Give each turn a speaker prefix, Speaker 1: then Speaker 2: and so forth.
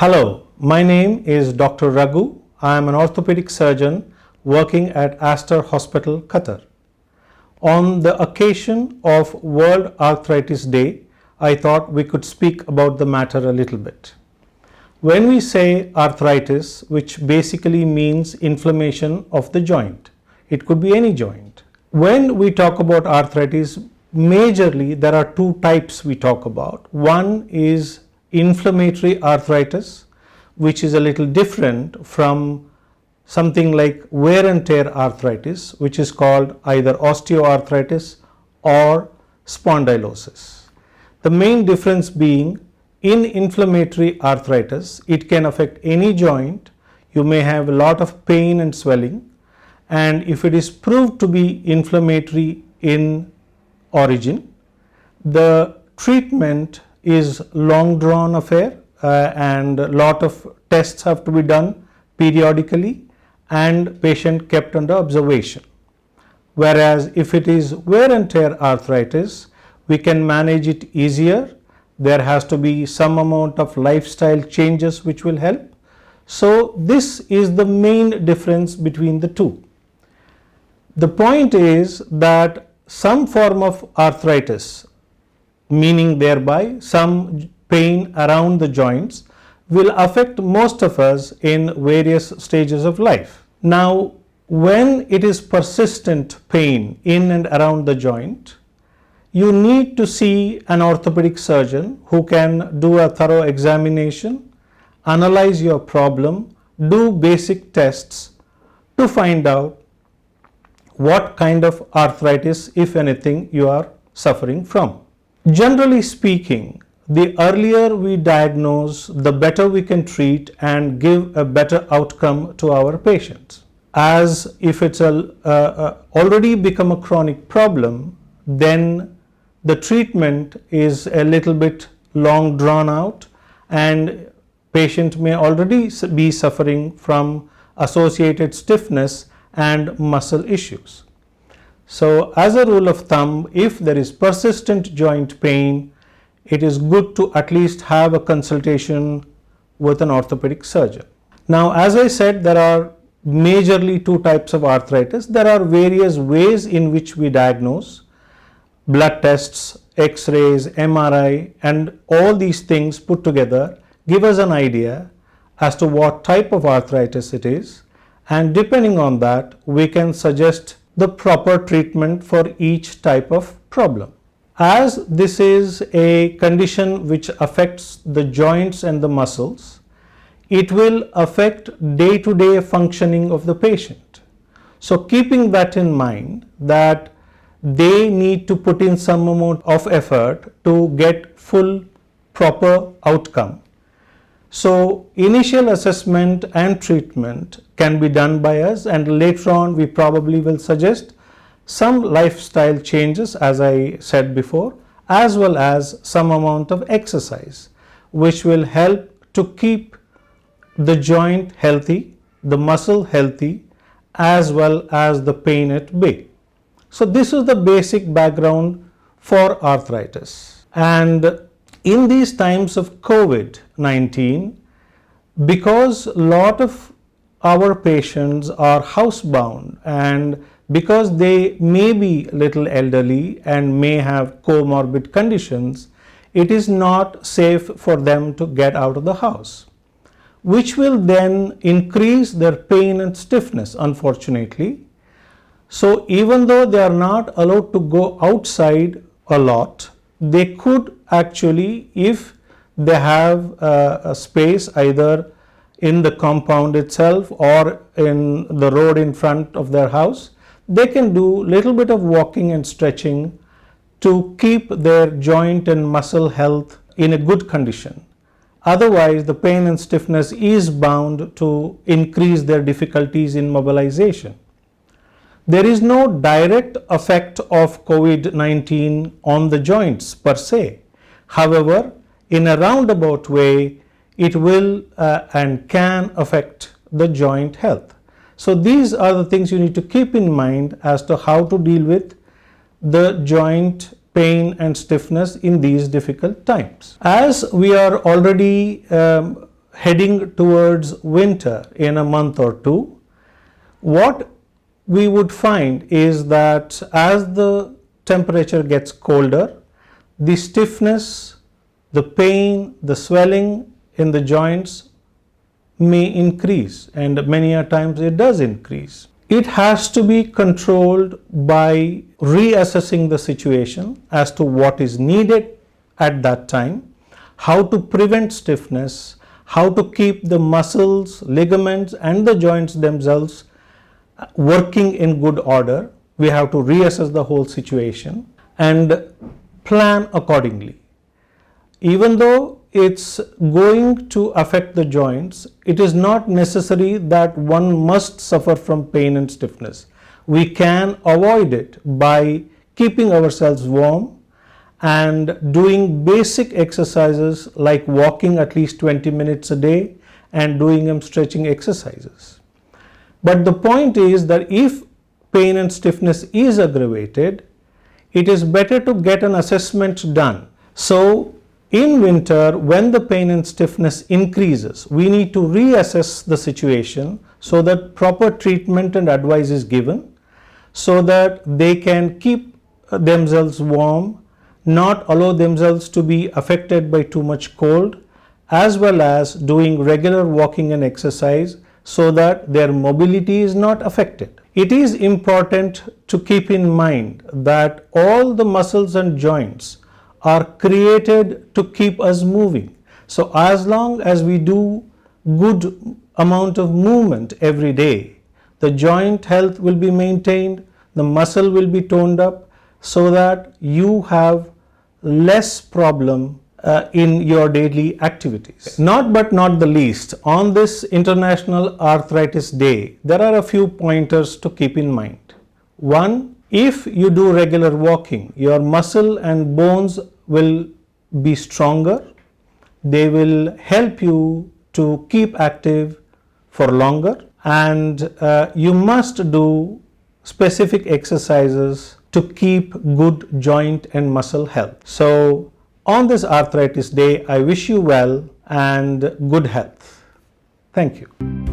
Speaker 1: Hello, my name is Dr. Raghu. I am an orthopedic surgeon working at Aster Hospital, Qatar. On the occasion of World Arthritis Day, I thought we could speak about the matter a little bit. When we say arthritis, which basically means inflammation of the joint, it could be any joint. When we talk about arthritis, majorly there are two types we talk about. One is inflammatory arthritis, which is a little different from something like wear and tear arthritis, which is called either osteoarthritis or spondylosis. The main difference being, in inflammatory arthritis, it can affect any joint. You may have a lot of pain and swelling, and if it is proved to be inflammatory in origin, the treatment is long drawn affair and a lot of tests have to be done periodically and patient kept under observation. Whereas if it is wear and tear arthritis, we can manage it easier. There has to be some amount of lifestyle changes which will help. So this is the main difference between the two. The point is that some form of arthritis, meaning thereby some pain around the joints, will affect most of us in various stages of life. Now, when it is persistent pain in and around the joint, you need to see an orthopedic surgeon who can do a thorough examination, analyze your problem, do basic tests to find out what kind of arthritis, if anything, you are suffering from. Generally speaking, the earlier we diagnose, the better we can treat and give a better outcome to our patients. As if it's already become a chronic problem, then the treatment is a little bit long drawn out and patient may already be suffering from associated stiffness and muscle issues. So as a rule of thumb, if there is persistent joint pain, it is good to at least have a consultation with an orthopedic surgeon. Now, as I said, there are majorly two types of arthritis. There are various ways in which we diagnose: blood tests, X-rays, MRI, and all these things put together give us an idea as to what type of arthritis it is, and depending on that, we can suggest the proper treatment for each type of problem. As this is a condition which affects the joints and the muscles, it will affect day-to-day functioning of the patient. So keeping that in mind, that they need to put in some amount of effort to get full proper outcome. So initial assessment and treatment can be done by us, and later on we probably will suggest some lifestyle changes, as I said before, as well as some amount of exercise, which will help to keep the joint healthy, the muscle healthy, as well as the pain at bay. So this is the basic background for arthritis. And in these times of COVID-19, because a lot of our patients are housebound and because they may be little elderly and may have comorbid conditions, it is not safe for them to get out of the house, which will then increase their pain and stiffness, unfortunately. So even though they are not allowed to go outside a lot, they could actually, if they have a space either in the compound itself or in the road in front of their house, they can do little bit of walking and stretching to keep their joint and muscle health in a good condition. Otherwise, the pain and stiffness is bound to increase their difficulties in mobilization. There is no direct effect of COVID-19 on the joints per se. However, in a roundabout way, it will and can affect the joint health. So these are the things you need to keep in mind as to how to deal with the joint pain and stiffness in these difficult times. As we are already heading towards winter in a month or two, what we would find is that as the temperature gets colder, the stiffness, the pain, the swelling in the joints may increase, and many a times it does increase. It has to be controlled by reassessing the situation as to what is needed at that time, how to prevent stiffness, how to keep the muscles, ligaments and the joints themselves working in good order. We have to reassess the whole situation and plan accordingly. Even though it's going to affect the joints, it is not necessary that one must suffer from pain and stiffness. We can avoid it by keeping ourselves warm and doing basic exercises like walking at least 20 minutes a day and doing some stretching exercises. But the point is that if pain and stiffness is aggravated, it is better to get an assessment done. So in winter, when the pain and stiffness increases, we need to reassess the situation so that proper treatment and advice is given so that they can keep themselves warm, not allow themselves to be affected by too much cold, as well as doing regular walking and exercise so that their mobility is not affected. It is important to keep in mind that all the muscles and joints are created to keep us moving. So as long as we do good amount of movement every day, the joint health will be maintained, the muscle will be toned up so that you have less problem in your daily activities. Not but not the least, on this International Arthritis Day, there are a few pointers to keep in mind. One, if you do regular walking, your muscle and bones will be stronger. They will help you to keep active for longer, and you must do specific exercises to keep good joint and muscle health. So on this Arthritis Day, I wish you well and good health. Thank you.